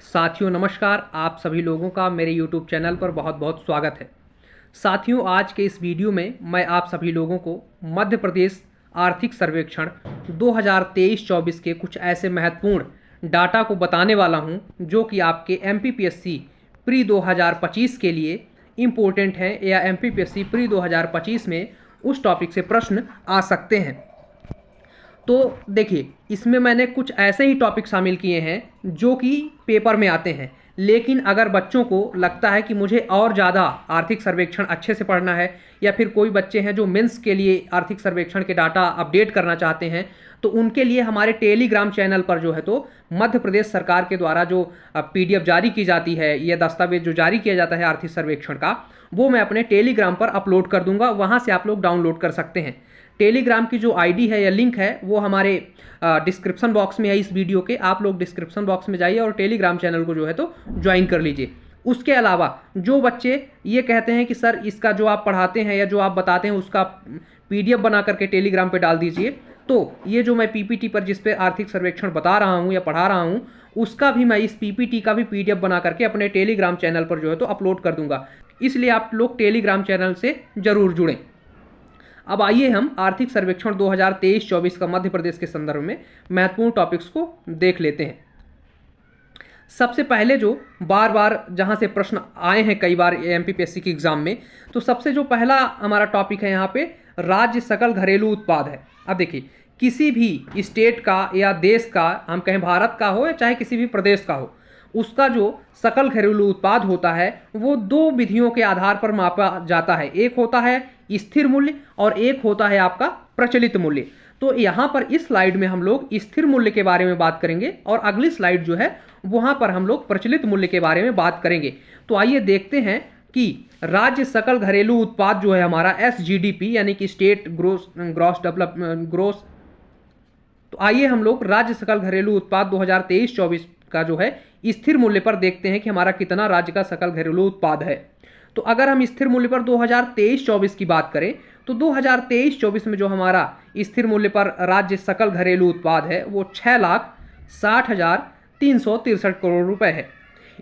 साथियों नमस्कार। आप सभी लोगों का मेरे YouTube चैनल पर बहुत बहुत स्वागत है। साथियों आज के इस वीडियो में मैं आप सभी लोगों को मध्य प्रदेश आर्थिक सर्वेक्षण 2023-24 के कुछ ऐसे महत्वपूर्ण डाटा को बताने वाला हूं जो कि आपके MPPSC प्री 2025 के लिए इम्पोर्टेंट हैं या MPPSC प्री 2025 में उस टॉपिक से प्रश्न आ सकते हैं। तो देखिए इसमें मैंने कुछ ऐसे ही टॉपिक शामिल किए हैं जो कि पेपर में आते हैं, लेकिन अगर बच्चों को लगता है कि मुझे और ज़्यादा आर्थिक सर्वेक्षण अच्छे से पढ़ना है या फिर कोई बच्चे हैं जो मेंस के लिए आर्थिक सर्वेक्षण के डाटा अपडेट करना चाहते हैं तो उनके लिए हमारे टेलीग्राम चैनल पर जो है तो मध्य प्रदेश सरकार के द्वारा जो PDF जारी की जाती है, यह दस्तावेज जो जारी किया जाता है आर्थिक सर्वेक्षण का, वो मैं अपने टेलीग्राम पर अपलोड कर दूंगा। वहाँ से आप लोग डाउनलोड कर सकते हैं। टेलीग्राम की जो आईडी है या लिंक है वो हमारे डिस्क्रिप्शन बॉक्स में है इस वीडियो के। आप लोग डिस्क्रिप्शन बॉक्स में जाइए और टेलीग्राम चैनल को जो है तो ज्वाइन कर लीजिए। उसके अलावा जो बच्चे ये कहते हैं कि सर इसका जो आप पढ़ाते हैं या जो आप बताते हैं उसका PDF बना करके टेलीग्राम पे डाल दीजिए, तो ये जो मैं PPT पर जिस पे आर्थिक सर्वेक्षण बता रहा हूँ या पढ़ा रहा हूँ उसका भी मैं इस PPT का भी PDF बना करके अपने टेलीग्राम चैनल पर जो है तो अपलोड कर दूंगा। इसलिए आप लोग टेलीग्राम चैनल से ज़रूर जुड़ें। अब आइए हम आर्थिक सर्वेक्षण 2023-24 का मध्य प्रदेश के संदर्भ में महत्वपूर्ण टॉपिक्स को देख लेते हैं। सबसे पहले जो बार बार जहां से प्रश्न आए हैं कई बार MPPSC के एग्जाम में, तो सबसे जो पहला हमारा टॉपिक है यहाँ पे राज्य सकल घरेलू उत्पाद है। अब देखिए किसी भी स्टेट का या देश का, हम कहें भारत का हो या चाहे किसी भी प्रदेश का हो, उसका जो सकल घरेलू उत्पाद होता है वो दो विधियों के आधार पर मापा जाता है। एक होता है स्थिर मूल्य और एक होता है आपका प्रचलित मूल्य। तो यहाँ पर इस स्लाइड में हम लोग स्थिर मूल्य के बारे में बात करेंगे और अगली स्लाइड जो है वहाँ पर हम लोग प्रचलित मूल्य के बारे में बात करेंगे। तो आइए देखते हैं कि राज्य सकल घरेलू उत्पाद जो है हमारा SGDP यानी कि स्टेट ग्रोस। तो आइए हम लोग राज्य सकल घरेलू उत्पाद 2023-24 का जो है स्थिर मूल्य पर देखते हैं कि हमारा कितना राज्य का सकल घरेलू उत्पाद है। तो अगर हम स्थिर मूल्य पर 2023-24 की बात करें तो 2023-24 में जो हमारा स्थिर मूल्य पर राज्य सकल घरेलू उत्पाद है वो 6,60,363 करोड़ रुपए है।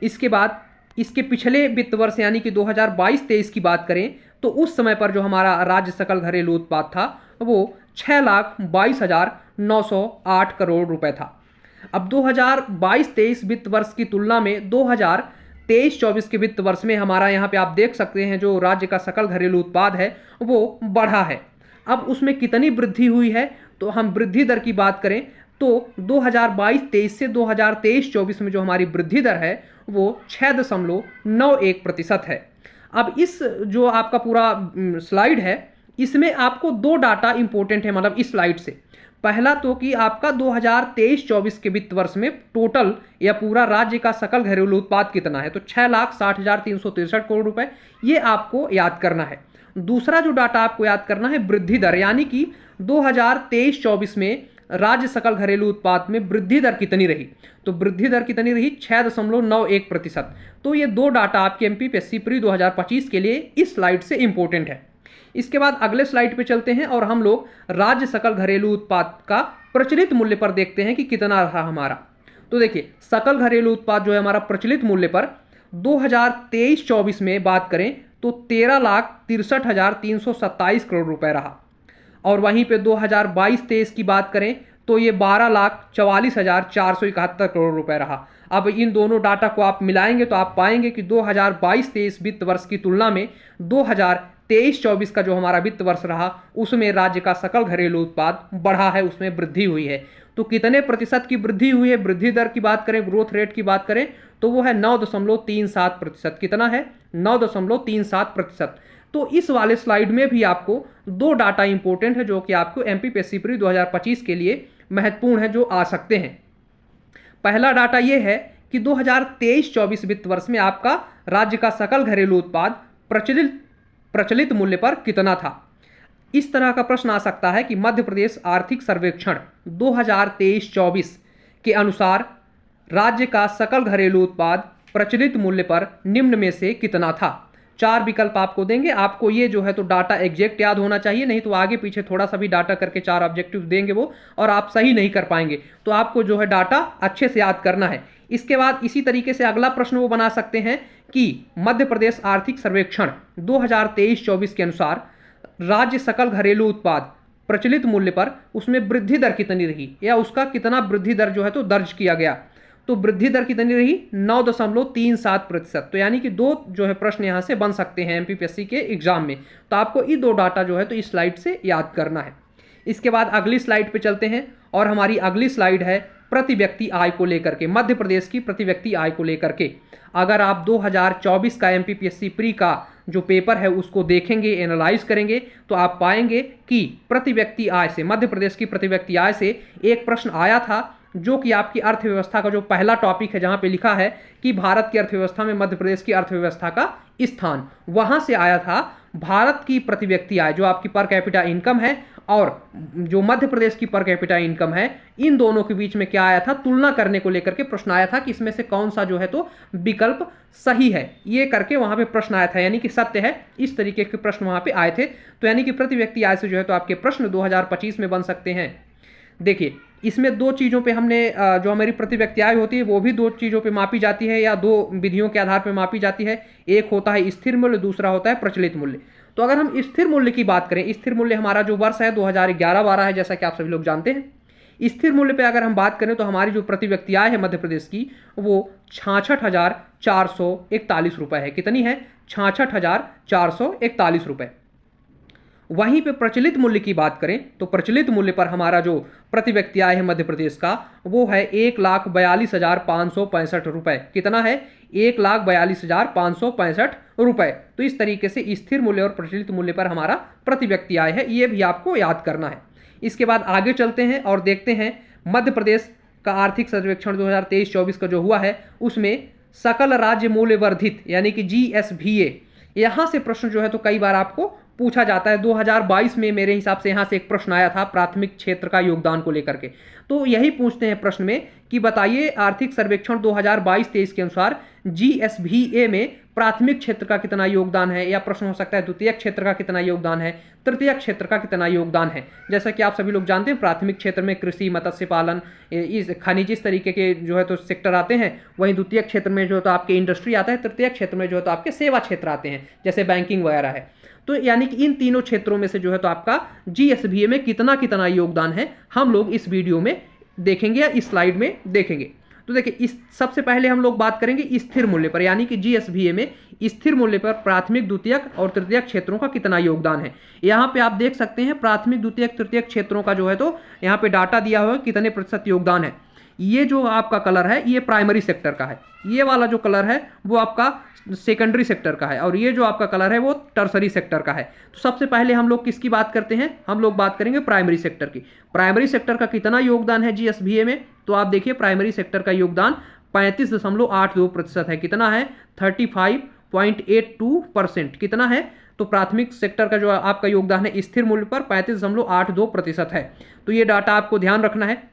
इसके बाद इसके पिछले वित्त वर्ष यानी कि 2022-23 की बात करें तो उस समय पर जो हमारा राज्य सकल घरेलू उत्पाद था वो 6,22,908 करोड़ रुपए था। अब 2022-23 वित्त वर्ष की तुलना में 2023-24 के वित्त वर्ष में हमारा यहाँ पे आप देख सकते हैं जो राज्य का सकल घरेलू उत्पाद है वो बढ़ा है। अब उसमें कितनी वृद्धि हुई है, तो हम वृद्धि दर की बात करें तो 2022-23 से 2023-24 में जो हमारी वृद्धि दर है वो 6.91% है। अब इस जो आपका पूरा स्लाइड है इसमें आपको दो डाटा इंपॉर्टेंट है, मतलब इस स्लाइड से। पहला तो कि आपका 2023-24 के वित्त वर्ष में टोटल या पूरा राज्य का सकल घरेलू उत्पाद कितना है, तो 6,60,363 करोड़ रुपए, ये आपको याद करना है। दूसरा जो डाटा आपको याद करना है वृद्धि दर, यानी कि 2023-24 में राज्य सकल घरेलू उत्पाद में वृद्धि दर कितनी रही, तो वृद्धि दर कितनी रही 6.91%। तो ये दो डाटा आपके MPPSC प्री 2025 के लिए इस स्लाइड से इंपॉर्टेंट है। इसके बाद अगले स्लाइड पे चलते हैं और हम लोग राज्य सकल घरेलू उत्पाद का प्रचलित मूल्य पर देखते हैं कि कितना रहा हमारा। तो देखिए सकल घरेलू उत्पाद जो है हमारा प्रचलित मूल्य पर 2023-24 में बात करें तो 13,63,327 करोड़ रुपए रहा, और वहीं पे 2022-23 की बात करें तो ये 12,44,471 करोड़ रुपए रहा। अब इन दोनों डाटा को आप मिलाएंगे तो आप पाएंगे कि 2022-23 वित्त वर्ष की तुलना में 2023-24 का जो हमारा वित्त वर्ष रहा उसमें राज्य का सकल घरेलू उत्पाद बढ़ा है, उसमें वृद्धि हुई है। तो कितने प्रतिशत की वृद्धि हुई है, वृद्धि दर की बात करें, ग्रोथ रेट की बात करें तो वो है 9.37%। कितना है, 9.37%। तो इस वाले स्लाइड में भी आपको दो डाटा इंपॉर्टेंट है जो कि आपको MPPSC प्री 2025 के लिए महत्वपूर्ण है, जो आ सकते हैं। पहला डाटा ये है कि 2023-24 वित्त वर्ष में आपका राज्य का सकल घरेलू उत्पाद प्रचलित मूल्य पर कितना था। इस तरह का प्रश्न आ सकता है कि मध्य प्रदेश आर्थिक सर्वेक्षण 2023-24 के अनुसार राज्य का सकल घरेलू उत्पाद प्रचलित मूल्य पर निम्न में से कितना था। चार विकल्प आपको देंगे, आपको ये जो है तो डाटा एग्जैक्ट याद होना चाहिए, नहीं तो आगे पीछे थोड़ा सा भी डाटा करके चार ऑब्जेक्टिव देंगे वो और आप सही नहीं कर पाएंगे। तो आपको जो है डाटा अच्छे से याद करना है। इसके बाद इसी तरीके से अगला प्रश्न वो बना सकते हैं कि मध्य प्रदेश आर्थिक सर्वेक्षण 2023-24 के अनुसार राज्य सकल घरेलू उत्पाद प्रचलित मूल्य पर उसमें वृद्धि दर कितनी रही, या उसका कितना वृद्धि दर जो है तो दर्ज किया गया। तो वृद्धि दर कितनी रही, 9.37%। तो यानी कि दो जो है प्रश्न यहाँ से बन सकते हैं एमपीपीएससी के एग्जाम में। तो आपको ये दो डाटा जो है तो इस स्लाइड से याद करना है। इसके बाद अगली स्लाइड पे चलते हैं और हमारी अगली स्लाइड है प्रति व्यक्ति आय को लेकर के, मध्य प्रदेश की प्रति व्यक्ति आय को लेकर के। अगर आप 2024 का एमपीपीएससी प्री का जो पेपर है उसको देखेंगे, एनालाइज करेंगे, तो आप पाएंगे कि प्रति व्यक्ति आय से, मध्य प्रदेश की प्रति व्यक्ति आय से एक प्रश्न आया था जो कि आपकी अर्थव्यवस्था का जो पहला टॉपिक है, जहां पे लिखा है कि भारत की अर्थव्यवस्था में मध्य प्रदेश की अर्थव्यवस्था का स्थान, वहां से आया था भारत की प्रति व्यक्ति आय जो आपकी पर कैपिटा इनकम है और जो मध्य प्रदेश की पर कैपिटा इनकम है, इन दोनों के बीच में क्या आया था, तुलना करने को लेकर के प्रश्न आया था कि इसमें से कौन सा जो है तो विकल्प सही है, ये करके वहां पे प्रश्न आया था, यानी कि सत्य है, इस तरीके के प्रश्न वहां पे आए थे। तो यानी कि प्रति व्यक्ति आय से जो है तो आपके प्रश्न 2025 में बन सकते हैं। देखिए इसमें दो चीज़ों पे हमने जो हमारी प्रति व्यक्ति आय होती है वो भी दो चीज़ों पे मापी जाती है या दो विधियों के आधार पे मापी जाती है। एक होता है स्थिर मूल्य, दूसरा होता है प्रचलित मूल्य। तो अगर हम स्थिर मूल्य की बात करें, स्थिर मूल्य हमारा जो वर्ष है 2011-12 है, जैसा कि आप सभी लोग जानते हैं। स्थिर मूल्य पे अगर हम बात करें तो हमारी जो प्रति व्यक्ति आय है मध्य प्रदेश की वो 66,441 रुपये है। कितनी है, 66,441 रुपये। वहीं पे प्रचलित मूल्य की बात करें तो प्रचलित मूल्य पर हमारा जो प्रति व्यक्ति आय है मध्य प्रदेश का वो है 1,42,565 रुपये। कितना है, 1,42,565 रुपये। तो इस तरीके से स्थिर मूल्य और प्रचलित मूल्य पर हमारा प्रति व्यक्ति आय है, ये भी आपको याद करना है। इसके बाद आगे चलते हैं और देखते हैं मध्य प्रदेश का आर्थिक सर्वेक्षण 2023-24 का जो हुआ है उसमें सकल राज्य मूल्य वर्धित यानी कि GSVA, यहाँ से प्रश्न जो है तो कई बार आपको पूछा जाता है। 2022 में मेरे हिसाब से यहाँ से एक प्रश्न आया था प्राथमिक क्षेत्र का योगदान को लेकर के। तो यही पूछते हैं प्रश्न में कि बताइए आर्थिक सर्वेक्षण 2022-23 के अनुसार GSVA में प्राथमिक क्षेत्र का कितना योगदान है, या प्रश्न हो सकता है द्वितीय क्षेत्र का कितना योगदान है, तृतीय क्षेत्र का कितना योगदान है। जैसा कि आप सभी लोग जानते हैं प्राथमिक क्षेत्र में कृषि, मत्स्य पालन, इस खनिज, इस तरीके के जो है तो सेक्टर आते हैं। वहीं द्वितीय क्षेत्र में जो है तो आपके इंडस्ट्री आता है, तृतीय क्षेत्र में जो है तो आपके सेवा क्षेत्र आते हैं जैसे बैंकिंग वगैरह है। तो यानी कि इन तीनों क्षेत्रों में से जो है तो आपका GSVA में कितना कितना योगदान है हम लोग इस वीडियो में देखेंगे या इस स्लाइड में देखेंगे। तो देखिए इस सबसे पहले हम लोग बात करेंगे स्थिर मूल्य पर, यानी कि GSVA में स्थिर मूल्य पर प्राथमिक, द्वितीयक और तृतीयक क्षेत्रों का कितना योगदान है। यहाँ पे आप देख सकते हैं प्राथमिक, द्वितीयक, तृतीयक क्षेत्रों का जो है तो यहाँ पे डाटा दिया हुआ है कितने प्रतिशत योगदान है। ये जो आपका कलर है ये प्राइमरी सेक्टर का है, ये वाला जो कलर है वो आपका सेकेंडरी सेक्टर का है, और ये जो आपका कलर है वो टर्सरी सेक्टर का है। तो सबसे पहले हम लोग किसकी बात करते हैं, हम लोग बात करेंगे प्राइमरी सेक्टर की। प्राइमरी सेक्टर का कितना योगदान है GSVA में, तो आप देखिए प्राइमरी सेक्टर का योगदान 35.82% है। कितना है, 35.82%। कितना है, तो प्राथमिक सेक्टर का जो आपका योगदान है स्थिर मूल्य पर 35.82% है। तो ये डाटा आपको ध्यान रखना है।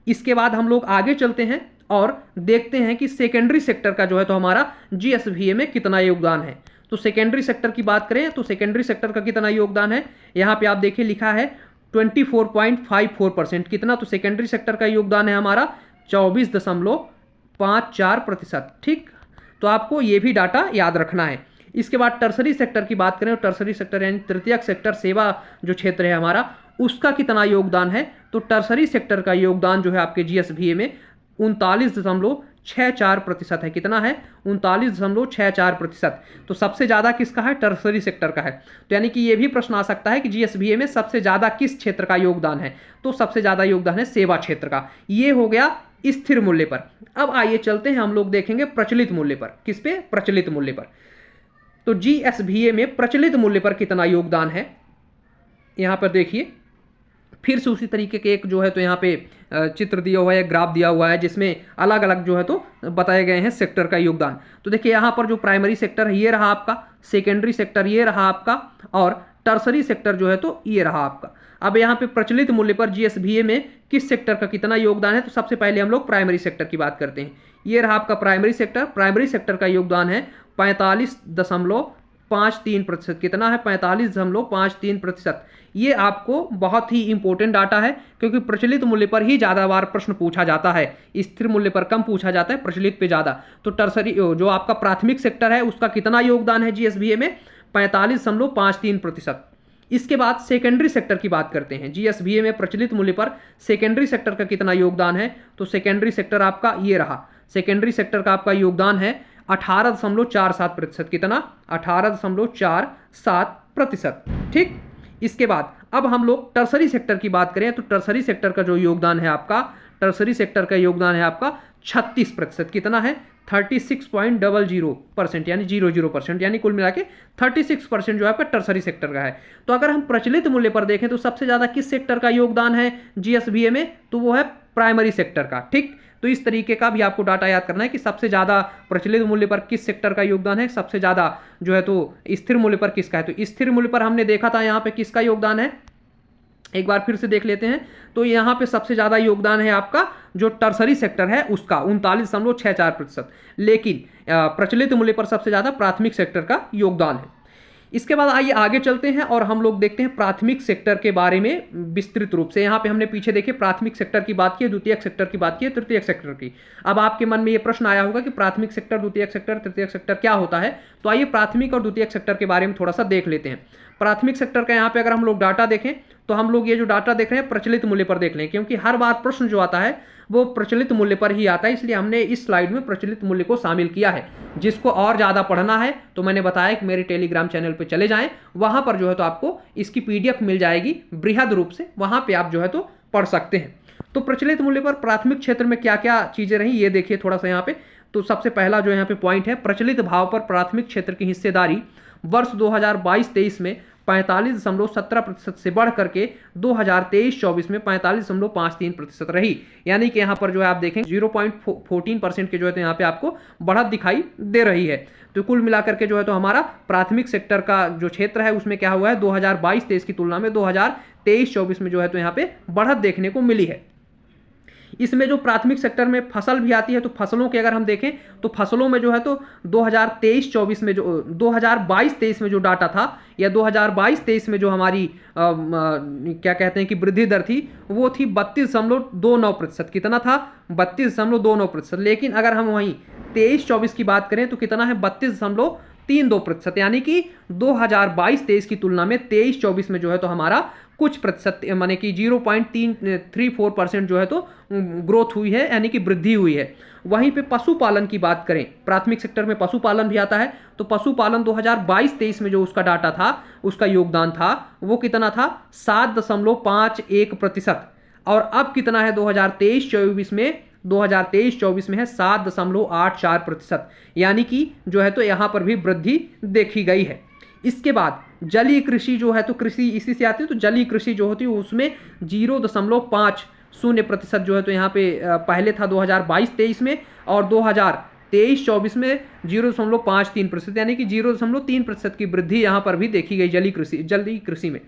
इसके बाद हम लोग आगे चलते हैं और देखते हैं कि सेकेंडरी सेक्टर का जो है तो हमारा GSVA में कितना योगदान है। तो सेकेंडरी सेक्टर की बात करें तो सेकेंडरी सेक्टर का कितना योगदान है, यहाँ पे आप देखिए लिखा है 24.54%। कितना, तो सेकेंडरी सेक्टर का योगदान है हमारा 24.54%। ठीक, तो आपको ये भी डाटा याद रखना है। इसके बाद टर्सरी सेक्टर की बात करें तो टर्सरी सेक्टर यानी तृतीयक सेक्टर, सेवा जो क्षेत्र है हमारा, उसका कितना योगदान है। तो टर्सरी सेक्टर का योगदान जो है आपके GSVA में 39.64% है। कितना है, 39.64%। तो सबसे ज़्यादा किसका है, टर्सरी सेक्टर का है। तो यानी कि ये भी प्रश्न आ सकता है कि GSVA में सबसे ज़्यादा किस क्षेत्र का योगदान है, तो सबसे ज़्यादा योगदान है सेवा क्षेत्र का। ये हो गया स्थिर मूल्य पर। अब आइए चलते हैं हम लोग देखेंगे प्रचलित मूल्य पर। किस पे, प्रचलित मूल्य पर। तो GSVA में प्रचलित मूल्य पर कितना योगदान है, यहाँ पर देखिए फिर से उसी तरीके के एक जो है तो यहाँ पे चित्र दिया हुआ है, ग्राफ दिया हुआ है जिसमें अलग अलग जो है तो बताए गए हैं सेक्टर का योगदान। तो देखिए यहाँ पर जो प्राइमरी सेक्टर है ये रहा आपका, सेकेंडरी सेक्टर ये रहा आपका, और टर्सरी सेक्टर जो है तो ये रहा आपका। अब यहाँ पे प्रचलित मूल्य पर GSVA में किस सेक्टर का कितना योगदान है, तो सबसे पहले हम लोग प्राइमरी सेक्टर की बात करते हैं। ये रहा आपका प्राइमरी सेक्टर। प्राइमरी सेक्टर का योगदान है 45.55%। 45.53%। कितना है? 45.53%। ये आपको बहुत ही इंपॉर्टेंट डाटा है, क्योंकि प्रचलित मूल्य पर ही ज़्यादा बार प्रश्न पूछा जाता है, स्थिर मूल्य पर कम पूछा जाता है, प्रचलित पे ज़्यादा। तो टर्सरी जो आपका प्राथमिक सेक्टर है उसका कितना योगदान है जीएसबीए में? 45.53%। इसके बाद सेकेंडरी सेक्टर की बात करते हैं। जीएसबीए में प्रचलित मूल्य पर सेकेंडरी सेक्टर का कितना योगदान है? तो सेकेंडरी सेक्टर आपका ये रहा, सेकेंडरी सेक्टर का आपका योगदान है 18.47%। कितना? 18.47%। ठीक। इसके बाद अब हम लोग टर्सरी सेक्टर की बात करें तो टर्सरी सेक्टर का जो योगदान है आपका, टर्सरी सेक्टर का योगदान है आपका 36%। कितना है? 36.00%, यानी 00%, यानी कुल मिला के 36% जो है आपका टर्सरी सेक्टर का है। तो अगर हम प्रचलित मूल्य पर देखें तो सबसे ज़्यादा किस सेक्टर का योगदान है जीएसबीए में? तो वो है प्राइमरी सेक्टर का। ठीक। तो इस तरीके का भी आपको डाटा याद करना है कि सबसे ज़्यादा प्रचलित मूल्य पर किस सेक्टर का योगदान है, सबसे ज़्यादा जो है तो स्थिर मूल्य पर किसका है। तो स्थिर मूल्य पर हमने देखा था यहाँ पे किसका योगदान है, एक बार फिर से देख लेते हैं। तो यहाँ पे सबसे ज़्यादा योगदान है आपका जो टर्सरी सेक्टर है उसका 39.64%, लेकिन प्रचलित मूल्य पर सबसे ज़्यादा प्राथमिक सेक्टर का योगदान है। इसके बाद आइए आगे चलते हैं और हम लोग देखते हैं प्राथमिक सेक्टर के बारे में विस्तृत रूप से। यहाँ पे हमने पीछे देखे प्राथमिक सेक्टर की बात की, द्वितीयक सेक्टर की बात की, तृतीयक सेक्टर की। अब आपके मन में ये प्रश्न आया होगा कि प्राथमिक सेक्टर, द्वितीयक सेक्टर, तृतीयक सेक्टर क्या होता है। तो आइए प्राथमिक और द्वितीयक सेक्टर के बारे में थोड़ा सा देख लेते हैं। प्राथमिक सेक्टर का यहाँ पे अगर हम लोग डाटा देखें तो हम लोग ये जो डाटा देख रहे हैं प्रचलित मूल्य पर देख लें, क्योंकि हर बार प्रश्न जो आता है वो प्रचलित मूल्य पर ही आता है, इसलिए हमने इस स्लाइड में प्रचलित मूल्य को शामिल किया है। जिसको और ज़्यादा पढ़ना है तो मैंने बताया कि मेरे टेलीग्राम चैनल पर चले जाएं, वहां पर जो है तो आपको इसकी पीडीएफ मिल जाएगी बृहद रूप से, वहां पर आप जो है तो पढ़ सकते हैं। तो प्रचलित मूल्य पर प्राथमिक क्षेत्र में क्या क्या चीज़ें रही ये देखिए थोड़ा सा यहाँ पे। तो सबसे पहला जो यहाँ पे पॉइंट है, प्रचलित भाव पर प्राथमिक क्षेत्र की हिस्सेदारी वर्ष 2022-23 में 45.17% से बढ़ करके 2023-24 में 45.53% रही। यानी कि यहाँ पर जो है आप देखें 0.14% के जो है तो यहाँ पे आपको बढ़त दिखाई दे रही है। तो कुल मिलाकर के जो है तो हमारा प्राथमिक सेक्टर का जो क्षेत्र है उसमें क्या हुआ है, 2022-23 की तुलना में 2023-24 में जो है तो यहाँ पे बढ़त देखने को मिली है। इसमें जो प्राथमिक सेक्टर में फसल भी आती है, तो फसलों के अगर हम देखें तो फसलों में जो है तो 2023-24 में जो 2022-23 में जो डाटा था या 2022-23 में जो हमारी क्या कहते हैं कि वृद्धि दर थी वो थी 32.29%। कितना था? 32.29%। लेकिन अगर हम वहीं 23-24 की बात करें तो कितना है? 32.32%। यानी कि 2022-23 की तुलना में 23-24 में जो है तो हमारा कुछ प्रतिशत माने कि 0.334% जो है तो ग्रोथ हुई है, यानी कि वृद्धि हुई है। वहीं पे पशुपालन की बात करें, प्राथमिक सेक्टर में पशुपालन भी आता है, तो पशुपालन 2022-23 में जो उसका डाटा था, उसका योगदान था वो कितना था? 7.51%। और अब कितना है 2023-24 में? 2023-24 में है 7.84%, यानी कि जो है तो यहाँ पर भी वृद्धि देखी गई है। इसके बाद जलीय कृषि जो है तो कृषि इसी से आती है, तो जलीय कृषि जो होती है उसमें 0.50% जो है तो यहाँ पे पहले था 2022-23 में, और 2023-24 में 0.53%, यानी कि 0.3% की वृद्धि यहाँ पर भी देखी गई जलीय कृषि में।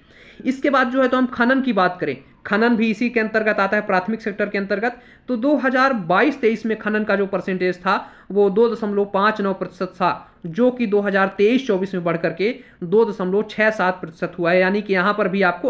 इसके बाद जो है तो हम खनन की बात करें, खनन भी इसी के अंतर्गत आता है, प्राथमिक सेक्टर के अंतर्गत। तो 2022-23 में खनन का जो परसेंटेज था वो 2.59% था, जो कि 2023-24 में बढ़ करके 2.67% हुआ है। यानी कि यहाँ पर भी आपको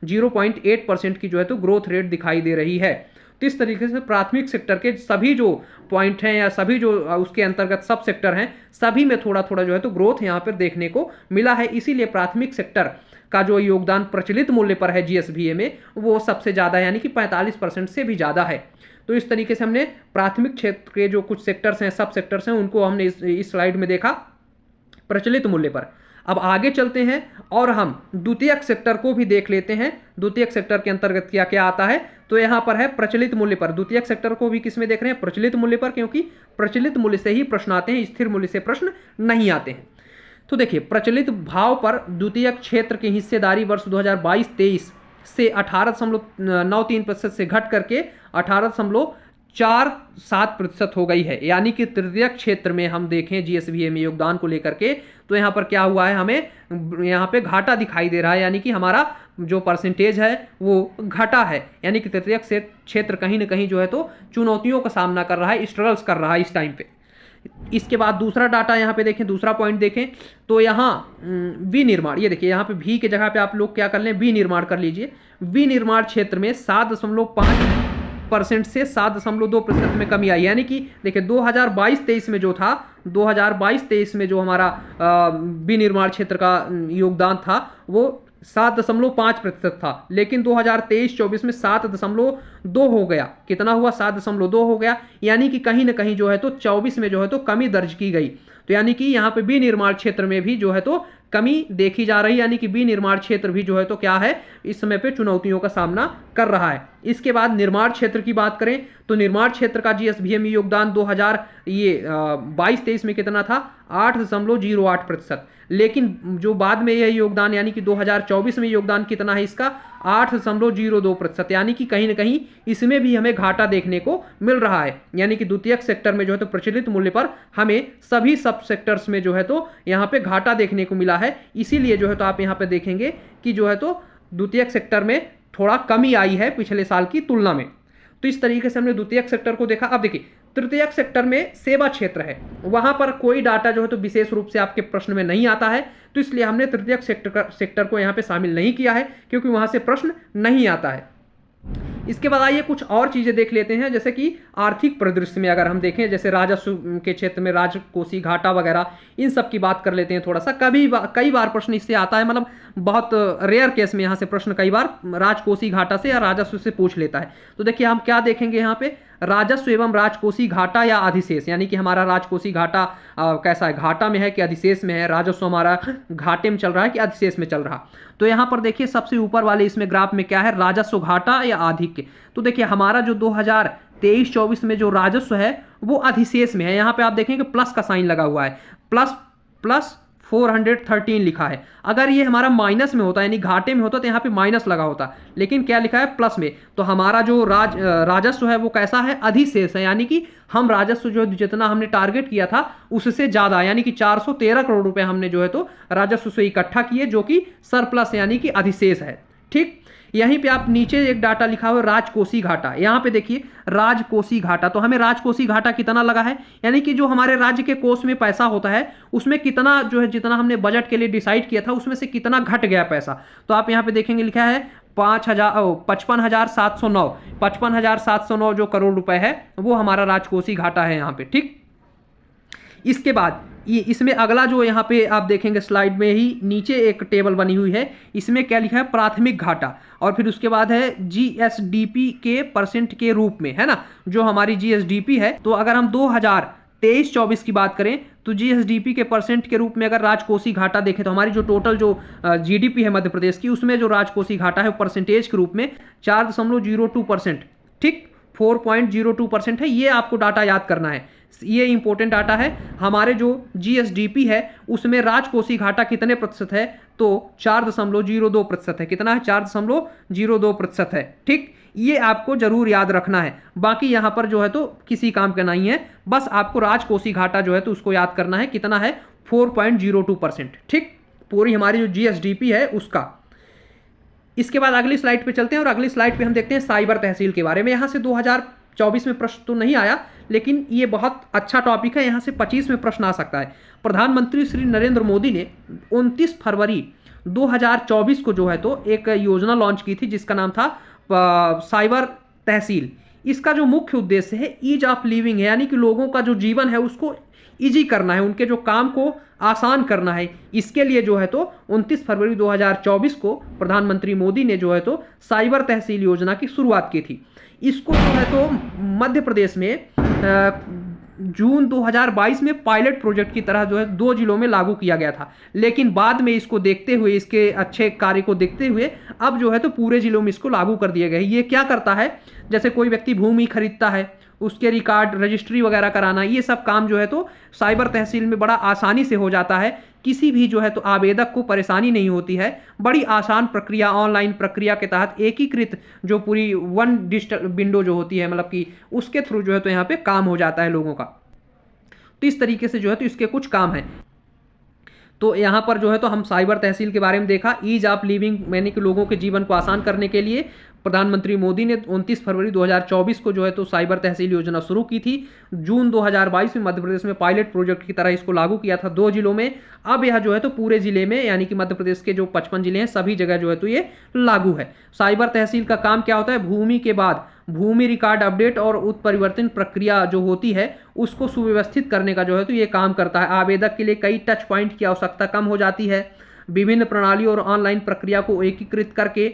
0.8% की जो है तो ग्रोथ रेट दिखाई दे रही है। तो इस तरीके से प्राथमिक सेक्टर के सभी जो पॉइंट हैं या सभी जो उसके अंतर्गत सब सेक्टर हैं, सभी में थोड़ा थोड़ा जो है तो ग्रोथ यहाँ पर देखने को मिला है। इसीलिए प्राथमिक सेक्टर का जो योगदान प्रचलित मूल्य पर है जीएसबीए में वो सबसे ज़्यादा, यानी कि 45% से भी ज़्यादा है। तो इस तरीके से हमने प्राथमिक क्षेत्र के जो कुछ सेक्टर्स हैं, सब सेक्टर्स हैं, उनको हमने इस स्लाइड में देखा प्रचलित मूल्य पर। अब आगे चलते हैं और हम द्वितीयक सेक्टर को भी देख लेते हैं। द्वितीयक सेक्टर के अंतर्गत क्या क्या आता है, तो यहाँ पर है प्रचलित मूल्य पर। द्वितीयक सेक्टर को भी किस में देख रहे हैं? प्रचलित मूल्य पर, क्योंकि प्रचलित मूल्य से ही प्रश्न आते हैं, स्थिर मूल्य से प्रश्न नहीं आते हैं। तो देखिए प्रचलित भाव पर द्वितीयक क्षेत्र की हिस्सेदारी वर्ष 2022-23 से 18.93% से घट करके 18.47% हो गई है। यानी कि तृतीयक क्षेत्र में हम देखें जीएसबीए में योगदान को लेकर के, तो यहाँ पर क्या हुआ है, हमें यहाँ पे घाटा दिखाई दे रहा है, यानी कि हमारा जो परसेंटेज है वो घटा है। यानी कि तृतीयक क्षेत्र कहीं ना कहीं जो है तो चुनौतियों का सामना कर रहा है, स्ट्रगल्स कर रहा है इस टाइम पे। इसके बाद दूसरा डाटा यहाँ पे देखें, दूसरा पॉइंट देखें तो यहाँ विनिर्माण, ये देखिए यहाँ पे भी की जगह पे आप लोग क्या कर लें, विनिर्माण कर लीजिए। विनिर्माण क्षेत्र में 7.5% से 7.2% में कमी आई। यानी कि देखिए 2022-23 में जो था, 2022-23 में जो हमारा विनिर्माण क्षेत्र का योगदान था वो 7.5% था, लेकिन 2023-24 में 7.2 हो गया। कितना हुआ? 7.2 हो गया। यानी कि कहीं ना कहीं जो है तो 24 में जो है तो कमी दर्ज की गई। तो यानी कि यहाँ पे विनिर्माण क्षेत्र में भी जो है तो कमी देखी जा रही है। यानी कि विनिर्माण क्षेत्र भी जो है तो क्या है, इस समय पे चुनौतियों का सामना कर रहा है। इसके बाद निर्माण क्षेत्र की बात करें तो निर्माण क्षेत्र का जीएसबीएम योगदान 2022-23 में कितना था? 8.08%। लेकिन जो बाद में यह योगदान यानी कि 2024 में योगदान कितना है इसका? 8.02%। यानी कि कहीं ना कहीं इसमें भी हमें घाटा देखने को मिल रहा है। यानी कि द्वितीयक सेक्टर में जो है तो प्रचलित मूल्य पर हमें सभी सब सेक्टर्स में जो है तो यहाँ पे घाटा देखने को मिला है। इसीलिए जो है तो आप यहाँ पे देखेंगे कि जो है तो द्वितीयक सेक्टर में थोड़ा कमी आई है पिछले साल की तुलना में। तो इस तरीके से हमने द्वितीयक सेक्टर को देखा। अब देखिए तृतीयक सेक्टर में सेवा क्षेत्र है, वहां पर कोई डाटा जो है तो विशेष रूप से आपके प्रश्न में नहीं आता है, तो इसलिए हमने तृतीयक सेक्टर को यहां पे शामिल नहीं किया है, क्योंकि वहां से प्रश्न नहीं आता है। इसके बाद आइए कुछ और चीजें देख लेते हैं, जैसे कि आर्थिक परिदृश्य में अगर हम देखें, जैसे राजस्व के क्षेत्र में राजकोषीय घाटा वगैरह, इन सब की बात कर लेते हैं थोड़ा सा। कई बार प्रश्न इससे आता है, मतलब बहुत रेयर केस में यहाँ से प्रश्न कई बार राजकोषीय घाटा से या राजस्व से पूछ लेता है। तो देखिए हम क्या देखेंगे यहाँ पे, राजस्व एवं राजकोषीय घाटा या अधिशेष, यानी कि हमारा राजकोषीय घाटा कैसा है, घाटा में है कि अधिशेष में है, राजस्व हमारा घाटे में चल रहा है कि अधिशेष में चल रहा। तो यहाँ पर देखिए सबसे ऊपर वाले इसमें ग्राफ में क्या है, राजस्व घाटा या आधिक्य। तो देखिए हमारा जो 2023-24 में जो राजस्व है वो अधिशेष में है। यहाँ पे आप देखेंगे प्लस का साइन लगा हुआ है, प्लस 413 लिखा है। अगर ये हमारा माइनस में होता यानी घाटे में होता तो यहाँ पे माइनस लगा होता, लेकिन क्या लिखा है, प्लस में। तो हमारा जो राजस्व है वो कैसा है, अधिशेष है। यानी कि हम राजस्व जो जितना हमने टारगेट किया था उससे ज्यादा, यानी कि 413 करोड़ रुपए हमने जो है तो राजस्व से इकट्ठा किए, जो कि सरप्लस यानी कि अधिशेष है। ठीक, यहीं पे आप नीचे एक डाटा लिखा हुआ है राजकोषीय घाटा। यहाँ पे देखिए राजकोषीय घाटा, तो हमें राजकोषीय घाटा कितना लगा है, यानी कि जो हमारे राज्य के कोष में पैसा होता है उसमें कितना जो है, जितना हमने बजट के लिए डिसाइड किया था उसमें से कितना घट गया पैसा। तो आप यहाँ पे देखेंगे लिखा है 55,709 जो करोड़ रुपए है वो हमारा राजकोषीय घाटा है यहाँ पे। ठीक, इसके बाद ये इसमें अगला जो यहाँ पे आप देखेंगे स्लाइड में ही नीचे एक टेबल बनी हुई है, इसमें क्या लिखा है, प्राथमिक घाटा, और फिर उसके बाद है जीएसडीपी के परसेंट के रूप में, है ना, जो हमारी जीएसडीपी है। तो अगर हम 2023-24 की बात करें तो जीएसडीपी के परसेंट के रूप में अगर राजकोषीय घाटा देखें तो हमारी जो टोटल जो जीडीपी है मध्य प्रदेश की, उसमें जो राजकोषीय घाटा है परसेंटेज के रूप में 4.02%, ठीक, 4.02% है। ये आपको डाटा याद करना है, ये इंपॉर्टेंट डाटा है। हमारे जो जीएसडीपी है उसमें राजकोषीय घाटा कितने प्रतिशत है, तो 4.02% है। कितना है, 4.02% है। ठीक, ये आपको जरूर याद रखना है। बाकी यहां पर जो है तो किसी काम का नहीं है, बस आपको राजकोषीय घाटा जो है तो उसको याद करना है, कितना है, 4.02%। ठीक, पूरी हमारी जो जीएसडीपी है उसका। इसके बाद अगली स्लाइड पे चलते हैं, और अगली स्लाइड पे हम देखते हैं साइबर तहसील के बारे में। यहाँ से 2024 में प्रश्न तो नहीं आया, लेकिन ये बहुत अच्छा टॉपिक है, यहाँ से 25 में प्रश्न आ सकता है। प्रधानमंत्री श्री नरेंद्र मोदी ने 29 फरवरी 2024 को जो है तो एक योजना लॉन्च की थी जिसका नाम था साइबर तहसील। इसका जो मुख्य उद्देश्य है ईज ऑफ लिविंग है, यानी कि लोगों का जो जीवन है उसको इजी करना है, उनके जो काम को आसान करना है। इसके लिए जो है तो 29 फरवरी 2024 को प्रधानमंत्री मोदी ने जो है तो साइबर तहसील योजना की शुरुआत की थी। इसको जो है तो मध्य प्रदेश में जून 2022 में पायलट प्रोजेक्ट की तरह जो है 2 जिलों में लागू किया गया था, लेकिन बाद में इसको देखते हुए, इसके अच्छे कार्य को देखते हुए अब जो है तो पूरे जिलों में इसको लागू कर दिया गया है। ये क्या करता है, जैसे कोई व्यक्ति भूमि खरीदता है, उसके रिकॉर्ड रजिस्ट्री वगैरह कराना, ये सब काम जो है तो साइबर तहसील में बड़ा आसानी से हो जाता है। किसी भी जो है तो आवेदक को परेशानी नहीं होती है, बड़ी आसान प्रक्रिया, ऑनलाइन प्रक्रिया के तहत एकीकृत जो पूरी वन डिजिटल विंडो जो होती है, मतलब कि उसके थ्रू जो है तो यहाँ पे काम हो जाता है लोगों का। तो इस तरीके से जो है तो इसके कुछ काम हैं। तो यहाँ पर जो है तो हम साइबर तहसील के बारे में देखा, ईज ऑफ लिविंग यानी कि लोगों के जीवन को आसान करने के लिए प्रधानमंत्री मोदी ने 29 फरवरी 2024 को जो है तो साइबर तहसील योजना शुरू की थी। जून 2022 में मध्य प्रदेश में पायलट प्रोजेक्ट की तरह इसको लागू किया था 2 जिलों में। अब यह जो है तो पूरे जिले में, यानी कि मध्य प्रदेश के जो 55 जिले हैं सभी जगह जो है तो ये लागू है। साइबर तहसील का काम क्या होता है? भूमि के बाद भूमि रिकॉर्ड अपडेट और उत्परिवर्तन प्रक्रिया जो होती है उसको सुव्यवस्थित करने का जो है तो ये काम करता है। आवेदक के लिए कई टच पॉइंट की आवश्यकता कम हो जाती है। विभिन्न प्रणाली और ऑनलाइन प्रक्रिया को एकीकृत करके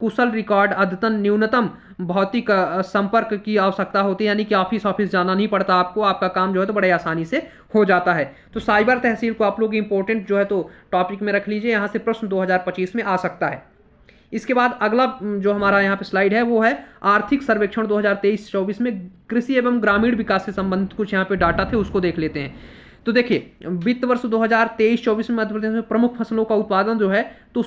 कुशल रिकॉर्ड अद्यतन न्यूनतम भौतिक संपर्क की आवश्यकता होती है, यानी कि ऑफिस जाना नहीं पड़ता आपको, आपका काम जो है तो बड़े आसानी से हो जाता है। तो साइबर तहसील को आप लोग इंपॉर्टेंट जो है तो टॉपिक में रख लीजिए, यहाँ से प्रश्न 2025 में आ सकता है। इसके बाद अगला जो हमारा यहाँ पे स्लाइड है वो है आर्थिक सर्वेक्षण 2023-24 में कृषि एवं ग्रामीण विकास से संबंधित कुछ यहाँ पे डाटा थे, उसको देख लेते हैं। तो देखिए, वित्त वर्ष 2023-24 में मध्य प्रदेश में प्रमुख फसलों का उत्पादन जो है तो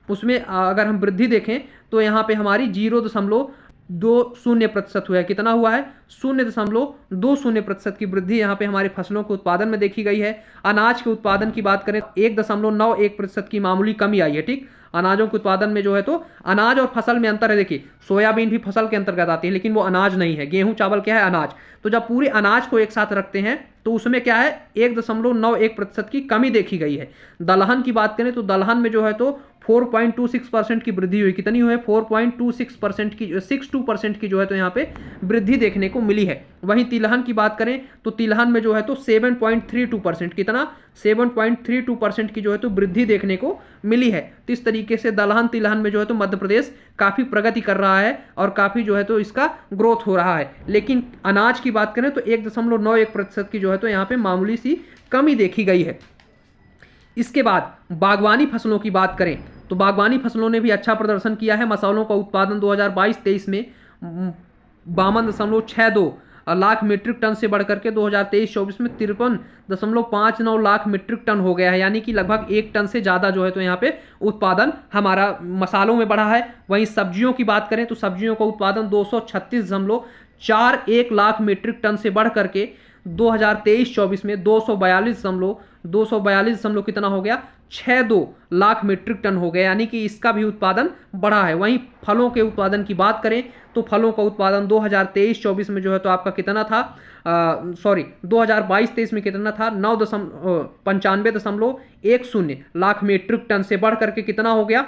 उसमें अगर हम वृद्धि देखें तो यहाँ पे हमारी 0.20% हुआ है। कितना हुआ है? 0.20% की वृद्धि यहाँ पे हमारे फसलों के उत्पादन में देखी गई है। अनाज के उत्पादन की बात करें 1.91% की मामूली कमी आई है। ठीक, अनाजों के उत्पादन में जो है तो अनाज और फसल में अंतर है। देखिए, सोयाबीन भी फसल के अंतर्गत आती है लेकिन वो अनाज नहीं है। गेहूं चावल क्या है? अनाज। तो जब पूरे अनाज को एक साथ रखते हैं तो उसमें क्या है? 1.91% की कमी देखी गई है। दलहन की बात करें तो दलहन में जो है तो 4.26% की वृद्धि हुई। कितनी हुई है? 4.26% की, 62% की जो है तो यहाँ पे वृद्धि देखने को मिली है। वहीं तिलहन की बात करें तो तिलहन में जो है तो 7.32%, कितना? 7.32% की जो है तो वृद्धि देखने को मिली है। तो इस तरीके से दलहन तिलहन में जो है तो मध्य प्रदेश काफी प्रगति कर रहा है और काफी जो है तो इसका ग्रोथ हो रहा है। लेकिन अनाज की बात करें तो 1.91% की जो है तो यहाँ पे मामूली सी कमी देखी गई है। इसके बाद बागवानी फसलों की बात करें तो बागवानी फसलों ने भी अच्छा प्रदर्शन किया है। मसालों का उत्पादन 2022-23 में 52.62 लाख मीट्रिक टन से बढ़कर के 2023-24 में 53.59 लाख मीट्रिक टन हो गया है, यानी कि लगभग 1 टन से ज़्यादा जो है तो यहाँ पे उत्पादन हमारा मसालों में बढ़ा है। वहीं सब्जियों की बात करें तो सब्जियों का उत्पादन 236.41 लाख मीट्रिक टन से बढ़ करके 2023-24 में 242 कितना हो गया? 62 लाख मीट्रिक टन हो गया, यानी कि इसका भी उत्पादन बढ़ा है। वहीं फलों के उत्पादन की बात करें तो फलों का उत्पादन 2023-24 में जो है तो आपका कितना था? 2022-23 में कितना था? 95.10 लाख मीट्रिक टन से बढ़ करके कितना हो गया?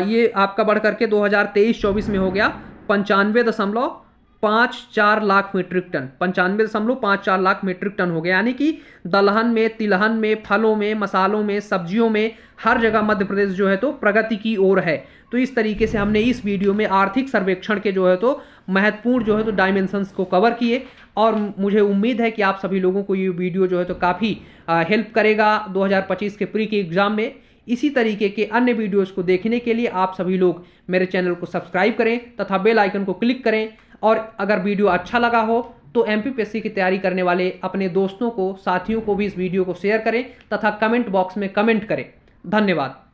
ये आपका बढ़ करके 2023-24 में हो गया 95.54 lakh metric ton, 95.54 lakh metric ton हो गया। यानी कि दलहन में, तिलहन में, फलों में, मसालों में, सब्जियों में, हर जगह मध्य प्रदेश जो है तो प्रगति की ओर है। तो इस तरीके से हमने इस वीडियो में आर्थिक सर्वेक्षण के जो है तो महत्वपूर्ण जो है तो डायमेंशंस को कवर किए और मुझे उम्मीद है कि आप सभी लोगों को ये वीडियो जो है तो काफ़ी हेल्प करेगा 2025 के प्री के एग्जाम में। इसी तरीके के अन्य वीडियोज़ को देखने के लिए आप सभी लोग मेरे चैनल को सब्सक्राइब करें तथा बेल आइकन को क्लिक करें। और अगर वीडियो अच्छा लगा हो तो एमपीपीएससी की तैयारी करने वाले अपने दोस्तों को, साथियों को भी इस वीडियो को शेयर करें तथा कमेंट बॉक्स में कमेंट करें। धन्यवाद।